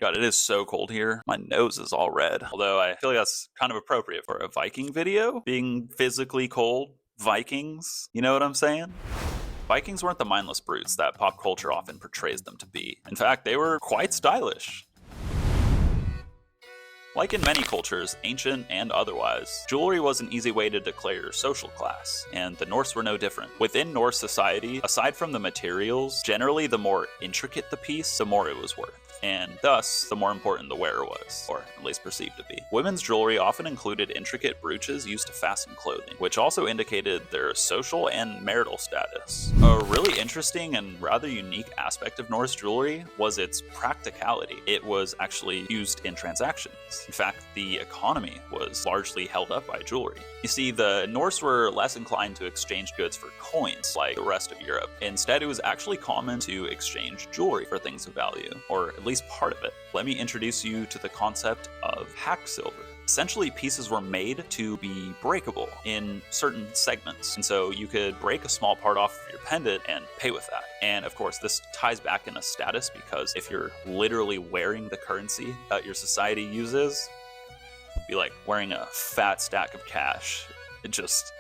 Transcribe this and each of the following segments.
God, it is so cold here. My nose is all red. Although I feel like that's kind of appropriate for a Viking video. Being physically cold. Vikings. You know what I'm saying? Vikings weren't the mindless brutes that pop culture often portrays them to be. In fact, they were quite stylish. Like in many cultures, ancient and otherwise, jewelry was an easy way to declare your social class, and the Norse were no different. Within Norse society, aside from the materials, generally the more intricate the piece, the more it was worth. And thus, the more important the wearer was, or at least perceived to be. Women's jewelry often included intricate brooches used to fasten clothing, which also indicated their social and marital status. A really interesting and rather unique aspect of Norse jewelry was its practicality. It was actually used in transactions. In fact, the economy was largely held up by jewelry. You see, the Norse were less inclined to exchange goods for coins like the rest of Europe. Instead, it was actually common to exchange jewelry for things of value, or at least part of it. Let me introduce you to the concept of hack silver. Essentially, pieces were made to be breakable in certain segments, and so you could break a small part off of your pendant and pay with that. And of course, this ties back into status, because if you're literally wearing the currency that your society uses, it'd be like wearing a fat stack of cash, it just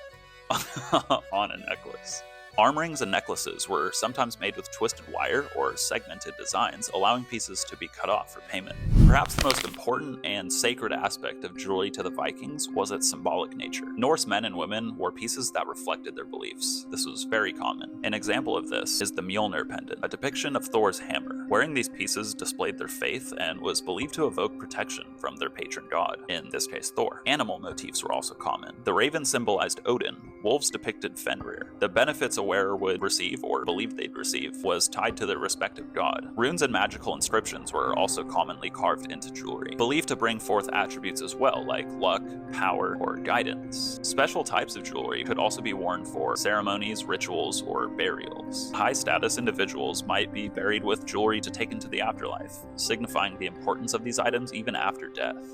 on a necklace. Arm rings and necklaces were sometimes made with twisted wire or segmented designs, allowing pieces to be cut off for payment. Perhaps the most important and sacred aspect of jewelry to the Vikings was its symbolic nature. Norse men and women wore pieces that reflected their beliefs. This was very common. An example of this is the Mjolnir pendant, a depiction of Thor's hammer. Wearing these pieces displayed their faith and was believed to evoke protection from their patron god, in this case Thor. Animal motifs were also common. The raven symbolized Odin, wolves depicted Fenrir. The benefits a wearer would receive, or believed they'd receive, was tied to their respective god. Runes and magical inscriptions were also commonly carved into jewelry, believed to bring forth attributes as well, like luck, power, or guidance. Special types of jewelry could also be worn for ceremonies, rituals, or burials. High-status individuals might be buried with jewelry to take into the afterlife, signifying the importance of these items even after death.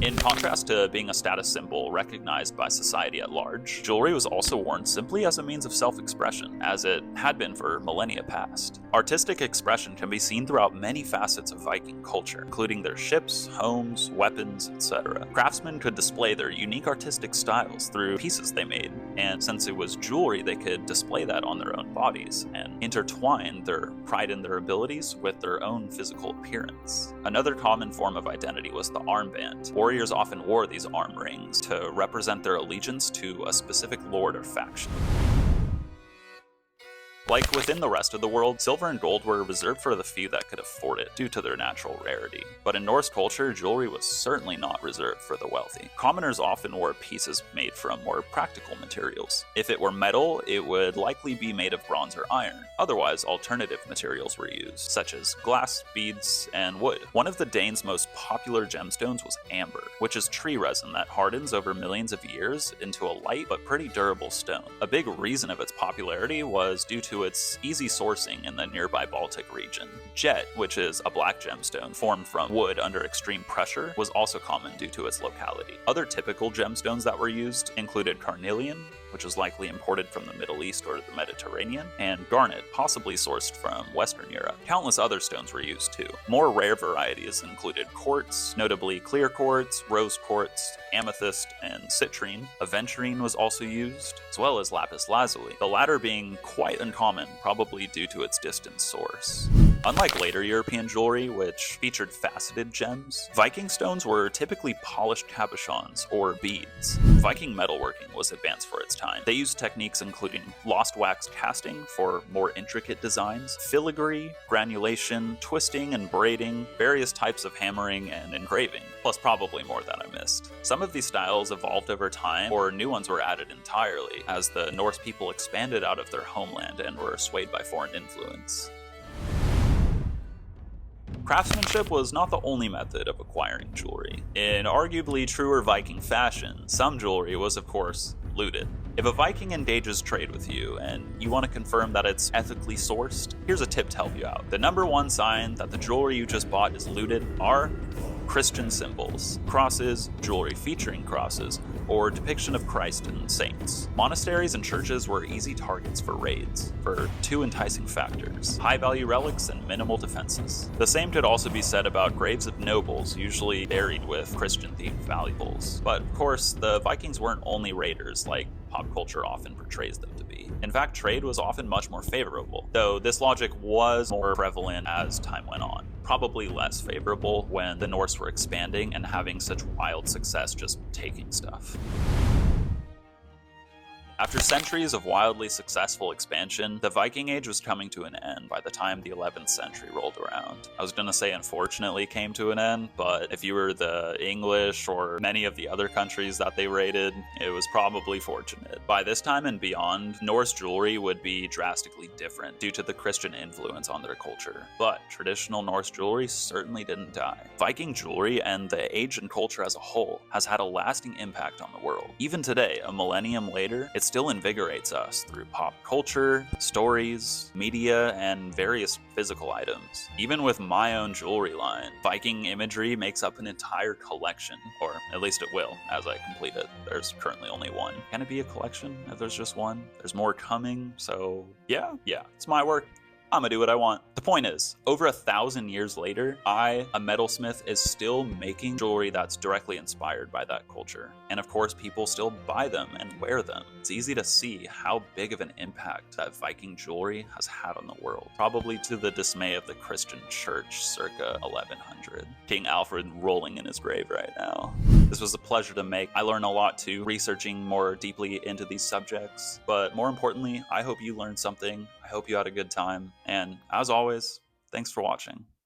In contrast to being a status symbol recognized by society at large, jewelry was also worn simply as a means of self-expression, as it had been for millennia past. Artistic expression can be seen throughout many facets of Viking culture, including their ships, homes, weapons, etc. Craftsmen could display their unique artistic styles through pieces they made, and since it was jewelry, they could display that on their own bodies, and intertwine their pride in their abilities with their own physical appearance. Another common form of identity was the armband. Warriors often wore these arm rings to represent their allegiance to a specific lord or faction. Like within the rest of the world, silver and gold were reserved for the few that could afford it due to their natural rarity. But in Norse culture, jewelry was certainly not reserved for the wealthy. Commoners often wore pieces made from more practical materials. If it were metal, it would likely be made of bronze or iron. Otherwise, alternative materials were used, such as glass, beads, and wood. One of the Danes' most popular gemstones was amber, which is tree resin that hardens over millions of years into a light but pretty durable stone. A big reason of its popularity was due to its easy sourcing in the nearby Baltic region. Jet, which is a black gemstone formed from wood under extreme pressure, was also common due to its locality. Other typical gemstones that were used included carnelian, which was likely imported from the Middle East or the Mediterranean, and garnet, possibly sourced from Western Europe. Countless other stones were used too. More rare varieties included quartz, notably clear quartz, rose quartz, amethyst, and citrine. Aventurine was also used, as well as lapis lazuli, the latter being quite uncommon, probably due to its distant source. Unlike later European jewelry, which featured faceted gems, Viking stones were typically polished cabochons or beads. Viking metalworking was advanced for its time. They used techniques including lost wax casting for more intricate designs, filigree, granulation, twisting and braiding, various types of hammering and engraving, plus probably more that I missed. Some of these styles evolved over time, or new ones were added entirely, as the Norse people expanded out of their homeland and were swayed by foreign influence. Craftsmanship was not the only method of acquiring jewelry. In arguably truer Viking fashion, some jewelry was of course looted. If a Viking engages trade with you and you want to confirm that it's ethically sourced, here's a tip to help you out. The number one sign that the jewelry you just bought is looted are Christian symbols, crosses, jewelry featuring crosses, or depiction of Christ and saints. Monasteries and churches were easy targets for raids, for two enticing factors: high-value relics and minimal defenses. The same could also be said about graves of nobles, usually buried with Christian-themed valuables. But of course, the Vikings weren't only raiders like pop culture often portrays them to be. In fact, trade was often much more favorable, though this logic was more prevalent as time went on. Probably less favorable when the Norse were expanding and having such wild success just taking stuff. After centuries of wildly successful expansion, the Viking Age was coming to an end by the time the 11th century rolled around. I was gonna say unfortunately came to an end, but if you were the English or many of the other countries that they raided, it was probably fortunate. By this time and beyond, Norse jewelry would be drastically different due to the Christian influence on their culture. But traditional Norse jewelry certainly didn't die. Viking jewelry and the age and culture as a whole has had a lasting impact on the world. Even today, a millennium later, it still invigorates us through pop culture, stories, media, and various physical items. Even with my own jewelry line, Viking imagery makes up an entire collection, or at least it will as I complete it. There's currently only one. Can it be a collection if there's just one? There's more coming, so yeah, it's my work. I'm gonna do what I want. The point is, over 1,000 years later, I, a metalsmith, is still making jewelry that's directly inspired by that culture. And of course, people still buy them and wear them. It's easy to see how big of an impact that Viking jewelry has had on the world, probably to the dismay of the Christian church circa 1100. King Alfred rolling in his grave right now. This was a pleasure to make. I learned a lot too, researching more deeply into these subjects. But more importantly, I hope you learned something. I hope you had a good time. And as always, thanks for watching.